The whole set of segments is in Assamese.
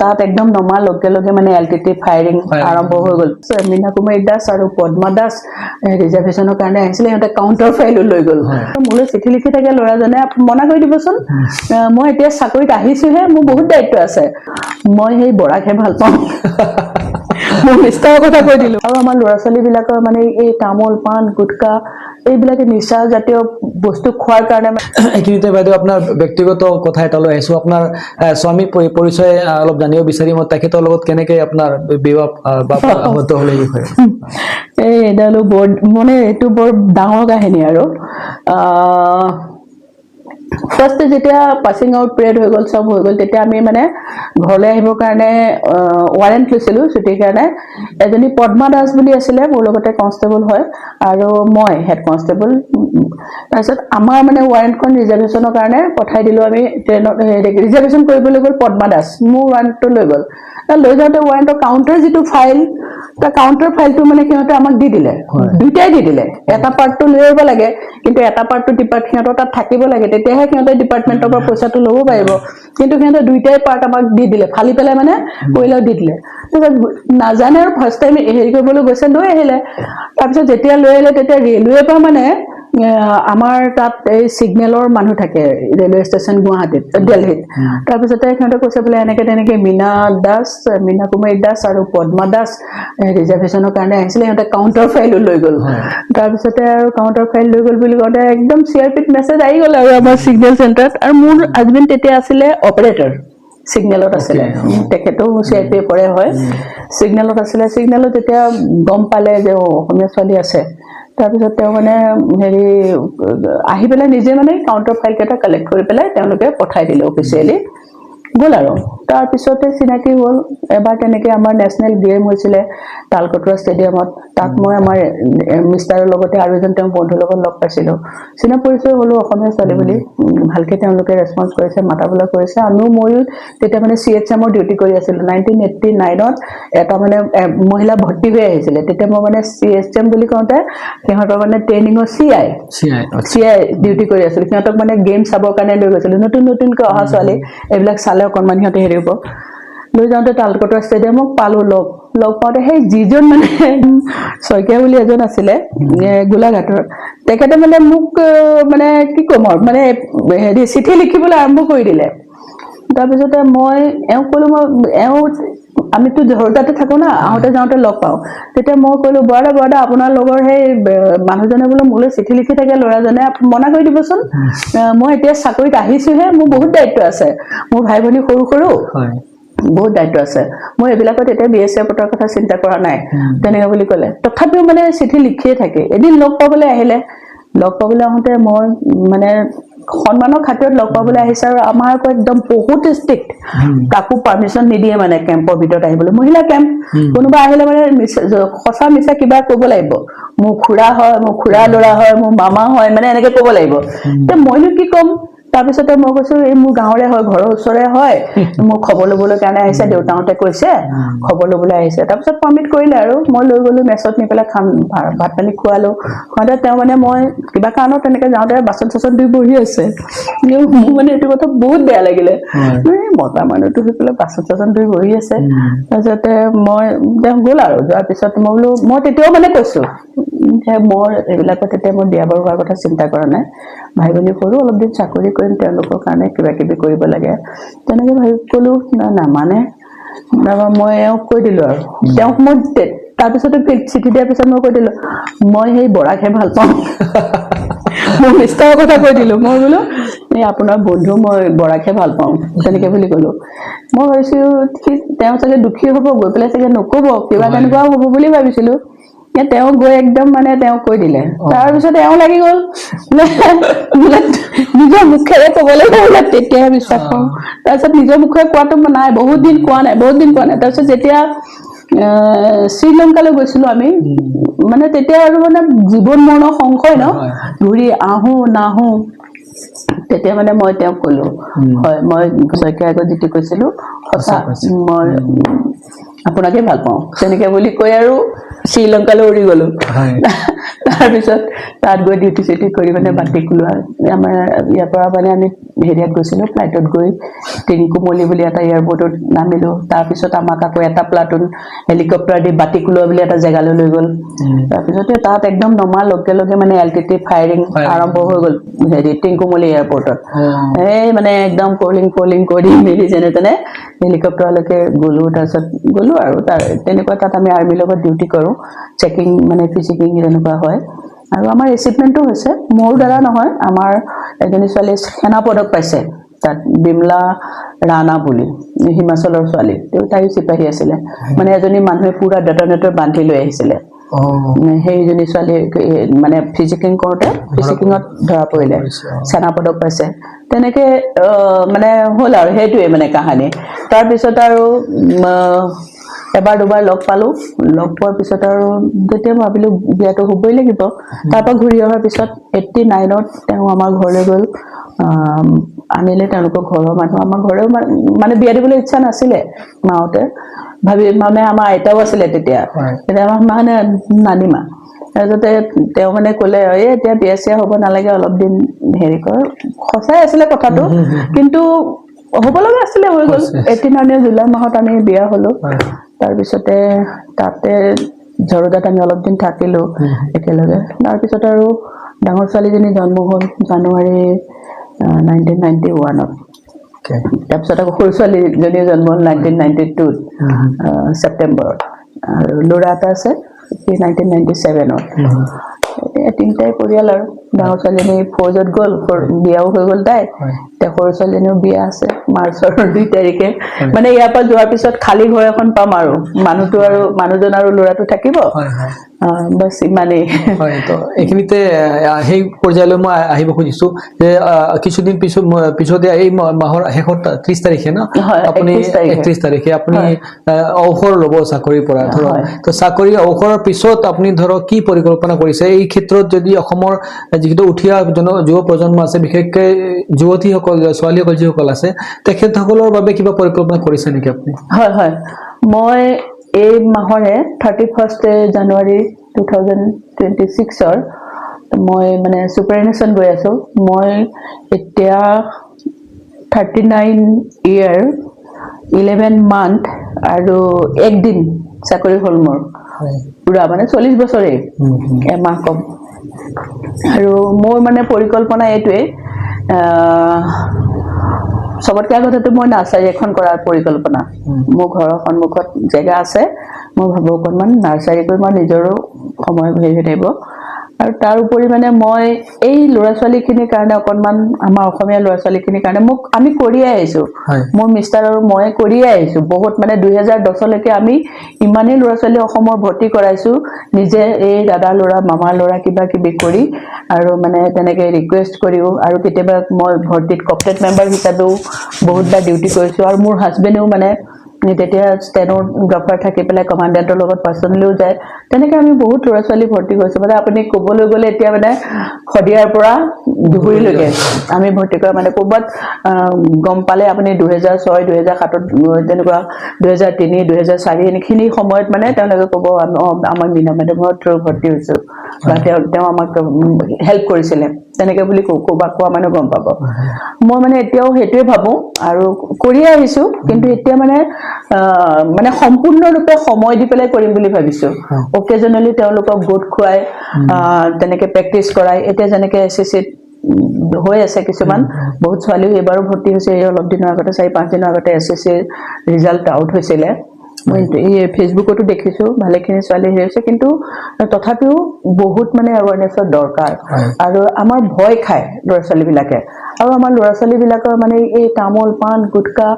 তাত একদম নমাৰ লগে লগে মানে এলটিটি ফায়াৰিং আৰম্ভ হৈ গ'ল। মীনা কুমাৰী দাস আৰু পদ্মা দাস ৰিজাৰ্ভেশ্যনৰ কাৰণে আহিছিলে, সিহঁতে কাউণ্টাৰ ফাইলো লৈ গ'ল। মোলৈ চিঠি লিখি থাকে ল'ৰাজনে, মনা কৰি দিবচোন, মই এতিয়া চাকৰিত আহিছোহে, মোৰ বহুত দায়িত্ব আছে, মই সেই বৰাকহে ভাল পাওঁ। মই মিষ্টাৰ কথা কৈ দিলো। আৰু আমাৰ ল'ৰা ছোৱালীবিলাকৰ মানে এই তামোল পাণ গুটকা এইবিলাকে নিচা জাতীয় বস্তু খোৱাৰ কাৰণে এইখিনিতে বাইদেউ আপোনাৰ ব্যক্তিগত কথা এটা লৈ আহিছো। আপোনাৰ স্বামী পৰিচয় অলপ জানিব বিচাৰিম, তেখেতৰ লগত কেনেকে আপোনাৰ বিবাহ বা আবদ্ধ হ'ল এই বিষয়ে। এই এডালো বৰ মানে এইটো বৰ ডাঙৰ কাহিনী আৰু ফাৰ্ষ্ট যেতিয়া পাছিং আউট পিৰিয়ড হৈ গ'ল, চব হৈ গ'ল, তেতিয়া আমি মানে ঘৰলৈ আহিবৰ কাৰণে ৱাৰেণ্ট লৈছিলোঁ ছুটিৰ কাৰণে। এজনী পদ্মা দাস বুলি আছিলে, মোৰ লগতে কনষ্টেবল হয়, আৰু মই হেড কনষ্টেবল। তাৰপিছত আমাৰ মানে ৱাৰেণ্টখন ৰিজাৰ্ভেশ্যনৰ কাৰণে পঠাই দিলোঁ আমি ট্ৰেইনত। ৰিজাৰ্ভেশ্যন কৰিবলৈ গ'ল পদ্মা দাস, মোৰ ৱাৰেণ্টটো লৈ গ'ল। লৈ যাওঁতে ৱাৰেণ্টৰ কাউণ্টাৰ যিটো ফাইল, তাৰ কাউণ্টাৰ ফাইলটো মানে সিহঁতে আমাক দি দিলে, দুইটাই দি দিলে। এটা পাৰ্টটো লৈ আহিব লাগে, কিন্তু এটা পাৰ্টটো সিহঁতৰ তাত থাকিব লাগে, তেতিয়াহে সিহঁতে ডিপাৰ্টমেণ্টৰ পৰা পইচাটো ল'ব পাৰিব। কিন্তু সিহঁতে দুইটাই পাৰ্ট আমাক দি দিলে, ফালি পেলাই মানে কৰিলেও দি দিলে। তাৰপিছত নাজানে আৰু ফাৰ্ষ্ট টাইম হেৰি কৰিবলৈ গৈছে, লৈ আহিলে। তাৰপিছত যেতিয়া লৈ আহিলে, তেতিয়া ৰেলৱেৰ পৰা মানে আমাৰ তাত এই চিগনেলৰ মানুহ থাকে, ৰেলৱে ষ্টেচন গুৱাহাটীত, দিল্লীত। তাৰপিছতে সিহঁতে কৈছে বোলে এনেকে তেনেকে মীনা কুমাৰী দাস আৰু পদ্মা দাস ৰিজাৰ্ভেশ্যনৰ কাৰণে আহিছিলে, সিহঁতে কাউণ্টাৰ ফাইলো লৈ গ'ল। তাৰপিছতে আৰু কাউণ্টাৰ ফাইল লৈ গ'ল বুলি কওঁতে একদম CRPত মেছেজ আহি গ'ল আৰু আমাৰ চিগনেল চেণ্টাৰত। আৰু মোৰ হাজবেণ্ড তেতিয়া আছিলে অপাৰেটৰ, চিগনেলত আছিলে, তেখেতো CRP পৰে হয়, চিগনেলত আছিলে। চিগনেলত যেতিয়া গম পালে যে অসমীয়া ছোৱালী আছে, তাৰপিছত তেওঁ মানে হেৰি আহি পেলাই নিজে মানে কাউণ্টাৰ ফাইল কেইটা কালেক্ট কৰি পেলাই তেওঁলোকে পঠাই দিলে অফিচিয়েলি, গ'ল আৰু। তাৰপিছতে চিনাকি হ'ল। এবাৰ তেনেকে আমাৰ নেশ্যনেল গেম হৈছিলে তালকটোৱা ষ্টেডিয়ামত, তাত মই আমাৰ মিষ্টাৰৰ লগতে আৰু এজন তেওঁ বন্ধুৰ লগত লগ পাইছিলোঁ। চিনা পৰিচয় হ'লো অসমীয়া ছোৱালী বুলি, ভালকে তেওঁলোকে ৰেচপঞ্চ কৰিছে, মাতা বোলা কৰিছে। ময়ো তেতিয়া মানে CHMৰ ডিউটি কৰি আছিলোঁ। 1989ত এটা মানে মহিলা ভৰ্তি হৈ আহিছিলে, তেতিয়া মই মানে CHM বুলি কওঁতে সিহঁতৰ মানে ট্ৰেইনিঙৰ CI ডিউটি কৰি আছিলোঁ। সিহঁতক মানে গেম চাবৰ কাৰণে লৈ গৈছিলোঁ, নতুনকৈ অহা ছোৱালী, এইবিলাক চালে অকণমান সিহঁতে হেৰি হ'ব। লৈ যাওঁতে তালকটোৱা ষ্টেডিয়ামক পালোঁ, লগ পাওঁতে সেই যিজন মানে শইকীয়া বুলি এজন আছিলে গোলাঘাটৰ, তেখেতে মানে মোক মানে কি ক'ম আৰু মানে হেৰি চিঠি লিখিবলৈ আৰম্ভ কৰি দিলে। তাৰপিছতে মই এওঁক ক'লো, আমিতো ঝৰদাতে থাকো না, আহোঁতে যাওঁতে লগ পাওঁ। তেতিয়া মই ক'লো, বৰাদা আপোনাৰ লগৰ সেই মানুহজনে বোলো মোলৈ চিঠি লিখি থাকে, ল'ৰাজনে, মনা কৰি দিবচোন, মই এতিয়া চাকৰিত আহিছোহে, মোৰ বহুত দায়িত্ব আছে, মোৰ ভাই ভনী সৰু সৰু, বহুত দায়িত্ব আছে, মই এইবিলাকত এতিয়া BSFৰ কথা চিন্তা কৰা নাই, তেনেকে বুলি ক'লে। তথাপিও মানে চিঠি লিখিয়ে থাকে। এদিন লগ পাবলৈ আহিলে, লগ পাবলৈ আহোঁতে মই মানে সন্মানৰ খাতিৰত লগ পাবলৈ আহিছে, আৰু আমাৰ আকৌ একদম বহুত ষ্ট্ৰিক্ট, কাকো পাৰ্মিশ্যন নিদিয়ে মানে কেম্পৰ ভিতৰত আহিবলৈ। মহিলা কেম্প, কোনোবা আহিলে মানে সঁচা মিছা কিবা ক'ব লাগিব, মোৰ খুৰা হয়, মোৰ খুৰাৰ ল'ৰা হয়, মোৰ মামা হয়, মানে এনেকে ক'ব লাগিব। এতিয়া মইনো কি ক'ম? তাৰপিছতে মই কৈছো, এই মোৰ গাঁৱৰে হয়, ঘৰৰ ওচৰে হয়, মোক খবৰ ল'বলৈ কাৰণে আহিছে, দেউতাহঁতে কৈছে খবৰ ল'বলৈ আহিছে। তাৰপিছত পাৰ্মিট কৰিলে আৰু মই লৈ গ'লো মেছত নি পেলাই ভাত পানী খোৱালো। খুৱাওঁতে তেওঁ মানে মই কিবা কাৰণত তেনেকে যাওঁতে বাচন চাচন ধুই বহি আছে। মোৰ মানে এইটো কথা বহুত বেয়া লাগিলে, মতা মানুহটো হৈ পেলাই বাচন চাচন ধুই বহি আছে। তাৰপিছতে মই তেওঁ গ'ল আৰু যোৱাৰ পিছত মই বোলো, মই তেতিয়াও মানে কৈছো যে মই এইবিলাকত তেতিয়া মই বিয়া বাৰু হোৱাৰ কথা চিন্তা কৰা নাই, ভাই ভনী সৰু, অলপ দিন চাকৰি কৰিম, তেওঁলোকৰ কাৰণে কিবা কিবি কৰিব লাগে, তেনেকে ভাবি ক'লো। নামানে। মই এওঁক কৈ দিলো আৰু তেওঁক মই তাৰপিছতে চিঠি দিয়াৰ পিছত মই কৈ দিলো, মই সেই বৰাকহে ভাল পাওঁ। মই মিষ্টাৰৰ কথা কৈ দিলো, মই বোলো এই আপোনাৰ বন্ধু, মই বৰাকহে ভাল পাওঁ, তেনেকে বুলি ক'লো। মই ভাবিছো তেওঁ চাগে দুখী হ'ব, গৈ পেলাই চাগে নক'ব, কিবা তেনেকুৱাও হ'ব বুলি ভাবিছিলো। তেওঁ গৈ একদম মানে তেওঁ কৈ দিলে। তাৰপিছত এওঁ লাগি গ'ল, বোলে নিজৰ মুখেৰে ক'ব লাগিব, বোলে তেতিয়াহে বিশ্বাস কৰোঁ। তাৰপিছত নিজৰ মুখেৰে কোৱাটো নাই, বহুত দিন কোৱা নাই। তাৰপিছত যেতিয়া শ্ৰীলংকালৈ গৈছিলো আমি, মানে তেতিয়া আৰু মানে জীৱন মৰণৰ সংশয় ন, ঘূৰি আহো নাহো, তেতিয়া মানে মই তেওঁক ক'লো, হয় মই শইকীয়াৰ আগত যিটো কৈছিলো সঁচা, মই আপোনাকে ভাল পাওঁ, তেনেকে বুলি কৈ আৰু শ্ৰীলংকালৈ উৰি গ'লো। তাৰপিছত তাত গৈ ডিউটি চিউটি কৰি মানে বাতিক লোৱা আমাৰ ইয়াৰ পৰা মানে আমি হেৰিয়াত গৈছিলোঁ ফ্লাইটত গৈ টিংকুমলি বুলি এটা এয়াৰপৰ্টত নামিলোঁ তাৰপিছত আমাক আকৌ এটা প্লাটুন হেলিকপ্টাৰ দি বাতিক লোৱা বুলি এটা জেগালৈ লৈ গ'ল তাৰপিছতে তাত একদম নমাৰ লগে লগে মানে LTT ফায়াৰিং আৰম্ভ হৈ গ'ল হেৰি টিংকুমলি এয়াৰপৰ্টত এই মানে একদম কলিং কৰি মেলি যেনে তেনে হেলিকপ্টাৰলৈকে গ'লো তাৰপিছত গ'লো আৰু তাৰ তেনেকুৱা তাত আমি আৰ্মিৰ লগত ডিউটি কৰোঁ চেকিং মানে ফিজিকিং তেনেকুৱা হয় আৰু আমাৰ এচিভমেণ্টো হৈছে মোৰ দ্বাৰা নহয় আমাৰ এজনী ছোৱালী সেনা পদক পাইছে তাত বিমলা ৰাণা বুলি হিমাচলৰ ছোৱালী তাইও চিপাহী আছিলে মানে এজনী মানুহে পুৰা ডেটনেটৰ বান্ধি লৈ আহিছিলে সেইজনী ছোৱালী মানে ফিজিকিং কৰোঁতে ফিজিকিঙত ধৰা পৰিলে সেনা পদক পাইছে তেনেকে মানে হ'ল আৰু সেইটোৱে মানে কাহানী তাৰপিছত আৰু এবাৰ দুবাৰ লগ পালোঁ লগ পোৱাৰ পিছত আৰু যেতিয়া ভাবিলোঁ বিয়াটো হ'বই লাগিব তাৰপৰা ঘূৰি অহাৰ পিছত 89ত তেওঁ আমাৰ ঘৰলৈ গ'ল আনিলে তেওঁলোকৰ ঘৰৰ মানুহ আমাৰ ঘৰেও মানে বিয়া দিবলৈ ইচ্ছা নাছিলে মাহঁতে ভাবি মানে আমাৰ আইতাও আছিলে তেতিয়া আমাৰ মানে নানিমা তাৰপিছতে তেওঁ মানে ক'লে এই এতিয়া বিয়া চিয়া হ'ব নালাগে অলপ দিন হেৰি কৰ সঁচাই আছিলে কথাটো কিন্তু হ'ব লগা আছিলে হৈ গ'ল 89 জুলাই মাহত আমি বিয়া হ'লোঁ তাৰপিছতে তাতে জৰদাত আমি অলপ দিন থাকিলোঁ একেলগে তাৰপিছত আৰু ডাঙৰ ছোৱালীজনী জন্ম হ'ল জানুৱাৰী 1991ত তাৰপিছত আকৌ সৰু ছোৱালীজনীৰ জন্ম হ'ল 1992ত ছেপ্টেম্বৰত আৰু ল'ৰা এটা আছে 1997ত তিনিটাই পৰিয়াল আৰু ডাঙৰ ছোৱালীজনী ফৌজত গ'ল বিয়াও হৈ গ'ল তাই এতিয়া সৰু ছোৱালীজনীও বিয়া আছে মাৰ্চৰ 2 তাৰিখে মানে ইয়াৰ পৰা যোৱাৰ পিছত খালী ঘৰ এখন পাম আৰু মানুহজন আৰু ল'ৰাটো থাকিব বাছ ইমানেই হয় তো এইখিনিতে সেই পৰ্যায়লৈ মই আহিব খুজিছোঁ যে কিছুদিন পিছতে এই মাহৰ শেষত 30 তাৰিখে ন আপুনি 31 তাৰিখে আপুনি অৱসৰ ল'ব চাকৰিৰ পৰা ধৰক তো চাকৰি অৱসৰৰ পিছত আপুনি ধৰক কি পৰিকল্পনা কৰিছে এই ক্ষেত্ৰত যদি অসমৰ যিটো উঠি অহা যুৱ প্ৰজন্ম আছে বিশেষকৈ যুৱতীসকল ছোৱালীসকল যিসকল আছে তেখেতসকলৰ বাবে কিবা পৰিকল্পনা কৰিছে নেকি আপুনি হয় মই এই মাহৰে 31 জানুৱাৰী 2026ৰ মই মানে সুপাৰএনুৱেশ্যন গৈ আছোঁ মই এতিয়া 39 year 11 month আৰু একদিন চাকৰি হ'ল মোৰ পুৰা মানে 40 বছৰে এমাহ কম আৰু মোৰ মানে পৰিকল্পনা এইটোৱে সবতকৈ আগতে মই নাৰ্চাৰী এখন কৰাৰ পৰিকল্পনা মোৰ ঘৰৰ সন্মুখত জেগা আছে মই ভাবো অকণমান নাৰ্চাৰী কৰি মই নিজৰো সময় হেৰি হৈ থাকিব আৰু তাৰ উপৰি মানে মই এই ল'ৰা ছোৱালীখিনিৰ কাৰণে অকণমান আমাৰ অসমীয়া ল'ৰা ছোৱালীখিনিৰ কাৰণে আমি কৰিয়ে আহিছোঁ মোৰ মিষ্টাৰ আৰু মই কৰিয়ে আহিছোঁ বহুত মানে 2010 লৈকে আমি ইমানেই ল'ৰা ছোৱালী অসমৰ ভৰ্তি কৰাইছোঁ নিজে এই দাদা ল'ৰা মামা ল'ৰা কিবা কিবি কৰি আৰু মানে তেনেকৈ ৰিকুৱেষ্ট কৰিও আৰু কেতিয়াবা মই ভৰ্তিত কপটেট মেম্বাৰ হিচাপেও বহুতবাৰ ডিউটি কৰিছোঁ আৰু মোৰ হাজবেণ্ডেও মানে তেতিয়া ষ্টেনোগ্ৰাফাৰ থাকি পেলাই কমাণ্ডেণ্টৰ লগত পাৰ্চনেলিও যায় তেনেকৈ আমি বহুত ল'ৰা ছোৱালী ভৰ্তি কৰিছোঁ মানে আপুনি ক'বলৈ গ'লে এতিয়া মানে শদিয়াৰ পৰা ধুবুৰীলৈকে আমি ভৰ্তি কৰা মানে ক'ৰবাত গম পালে আপুনি 2006 2007ত তেনেকুৱা 2003 2004 এনেখিনি সময়ত মানে তেওঁলোকে ক'ব আমাৰ মীনা মেডামৰ থ্ৰু ভৰ্তি হৈছোঁ বা তেওঁ আমাক হেল্প কৰিছিলে তেনেকৈ বুলি কোৱা মানুহ গম পাব মই মানে এতিয়াও সেইটোৱে ভাবোঁ আৰু কৰিয়ে আহিছোঁ কিন্তু এতিয়া মানে সম্পূৰ্ণৰূপে সময় দি পেলাই কৰিম বুলি ভাবিছোঁ অকেজনেলি তেওঁলোকক গোট খুৱাই তেনেকৈ প্ৰেক্টিছ কৰাই এতিয়া যেনেকৈ SSCত হৈ আছে কিছুমান বহুত ছোৱালীও এইবাৰো ভৰ্তি হৈছে এই অলপ দিনৰ আগতে 4-5 দিনৰ আগতে SSCৰ ৰিজাল্ট আউট হৈছিলে মই এই ফেচবুকতো দেখিছোঁ ভালেখিনি ছোৱালী হৈছে কিন্তু তথাপিও বহুত মানে এৱাৰনেছৰ দৰকাৰ আৰু আমাৰ ভয় খায় ল'ৰা ছোৱালীবিলাকে আৰু আমাৰ ল'ৰা ছোৱালীবিলাকৰ মানে এই তামোল পাণ গুটকা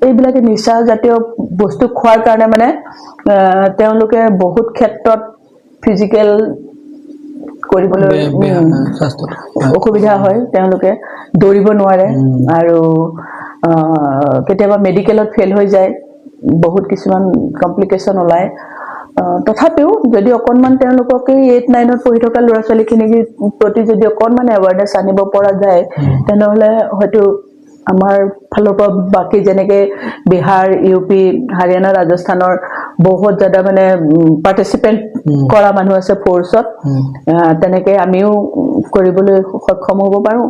এইবিলাকে নিচা জাতীয় বস্তু খোৱাৰ কাৰণে মানে তেওঁলোকে বহুত ক্ষেত্ৰত ফিজিকেল কৰিবলৈ অসুবিধা হয় তেওঁলোকে দৌৰিব নোৱাৰে আৰু কেতিয়াবা মেডিকেলত ফেল হৈ যায় বহুত কিছুমান কমপ্লিকেশ্যন ওলায় তথাপিও যদি অকণমান তেওঁলোকক এই 8-9ত পঢ়ি থকা ল'ৰা ছোৱালীখিনিৰ প্ৰতি যদি অকণমান এৱাৰনেছ আনিব পৰা যায় তেনেহ'লে হয়তো আমাৰ ফালৰ পৰা বাকী যেনেকৈ বিহাৰ UP হাৰিয়ানা ৰাজস্থানৰ বহুত জাদা মানে পাৰ্টিচিপেণ্ট কৰা মানুহ আছে ফ'ৰ্চত তেনেকৈ আমিও কৰিবলৈ সক্ষম হ'ব পাৰোঁ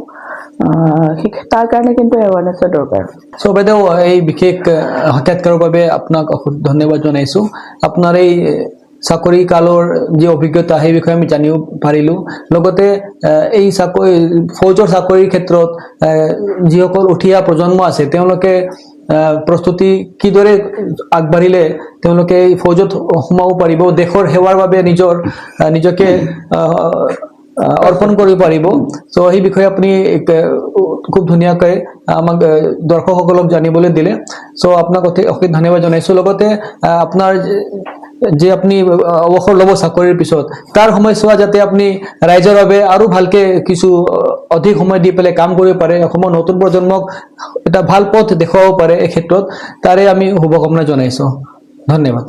তাৰ কাৰণে কিন্তু এৱাৰনেছৰ দৰকাৰ সো বাইদেউ এই বিশেষ সাক্ষাৎকাৰৰ বাবে আপোনাক অশেষ ধন্যবাদ জনাইছোঁ আপোনাৰ এই চাকৰি কালৰ যি অভিজ্ঞতা সেই বিষয়ে আমি জানিব পাৰিলোঁ লগতে এই চাকৰি ফৌজৰ চাকৰিৰ ক্ষেত্ৰত যিসকল উঠি অহা প্ৰজন্ম আছে তেওঁলোকে প্ৰস্তুতি কিদৰে আগবাঢ়িলে তেওঁলোকে এই ফৌজত সোমাব পাৰিব দেশৰ সেৱাৰ বাবে নিজকে অৰ্পণ কৰিব পাৰিব সো এই বিষয়ে আপুনি খুব ধুনীয়াকৈ আমাক দৰ্শকসকলক জানিবলৈ দিলে সো আপোনাক অশেষ ধন্যবাদ জনাইছোঁ লগতে আপোনাৰ যে আপুনি অৱসৰ ল'ব চাকৰিৰ পিছত তাৰ সময়ছোৱা যাতে আপুনি ৰাইজৰ বাবে আৰু ভালকে কিছু অধিক সময় দি পেলাই কাম কৰিব পাৰে অসমৰ নতুন প্ৰজন্মক এটা ভাল পথ দেখুৱাব পাৰে এই ক্ষেত্ৰত তাৰে আমি শুভকামনা জনাইছোঁ ধন্যবাদ